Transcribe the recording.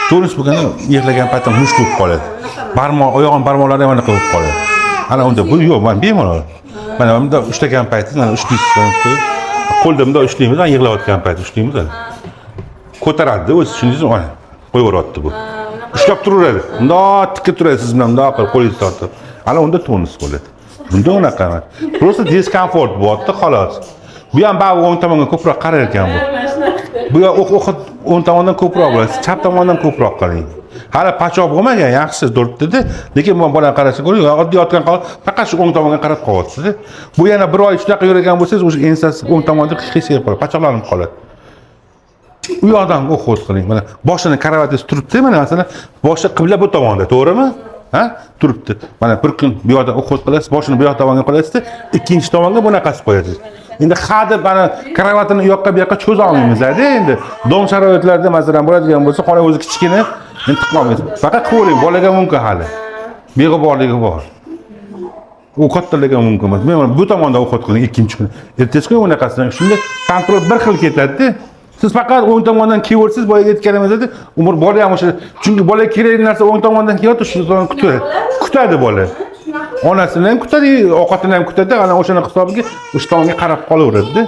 Tonus bo'lganda yig'lagan paytda mush bo'lib qoladi. Oyog'im barmoqlari ham anaqa bo'lib qoladi. Ana unda bu yo'q, men bemalol. Mana bunda ushlagan paytingiz, mana ushlaysiz. Qo'lda bunda ushlaymiz, yig'layotgan payt ushlaymiz. Ko'taradi, o'zi tushundingizmi? Mana qo'yaveradi bu. Ushlab turaveradi. Bundoq tikka turasiz, siz bilan bundoq qilib qo'lingizni tortib. Ana unda tonus bo'ladi. Bunda unaqa emas. Просто diskomfort bo'lyapti, xolos. Bu ham ba'zi o'ng tomonga ko'proq qarar ekan bu. Bu o'ng tomondan ko'proq bo'ladi, chap tomondan ko'proq qarang. Hali pachoq bo'lmagan, yaxshi turibdi-da, lekin bu bola qarasa ko'ring, oddiy yotgan qolib, faqat shu o'ng tomonga qarab qolyapsiz-da. Bu yana bir oy shunaqa yuragan bo'lsangiz, o'sha ensasi o'ng tomonda qiyshayib qoladi, pachoqlanib qoladi. U yoqdan o'qib qiling. Mana boshini karavatingiz turibdi, mana masalan, boshi qibla bu tomonda, to'g'rimi? Ha? Turibdi. Mana bir kun bu yoqdan o'qib qilasiz, boshini bu yoq tomonga qo'yasiz, ikkinchi tomonga bunaqasi qo'yasiz. Endi hadeb mana karavatini u yoqqa bu yoqqa cho'za olmaymiz-da endi. Dom sharoitlarda masalan bo'ladigan bo'lsa, xona o'zi kichkina, endi tiqolmaysiz. Faqat qo'ying, bolaga mumkin hali. Beg'uborligi bor. U kattalarga mumkin emas. Men bu tomonda o'qib qiling ikkinchi kun. Ertasi kun unaqasidan shunday kontrol bir xil ketadi-da. Siz faqat o'ng tomondan kiyversiz, boyaga aytganimizda, umr bola ham o'sha, chunki bola kerak narsa o'ng tomondan kiyadi, shu tomondan kutadi. Kutadi bola. Onasini ham kutadi, ovqatini ham kutadi, ana o'shani hisobiga o'sha tomonga qarab qolaveradi-da.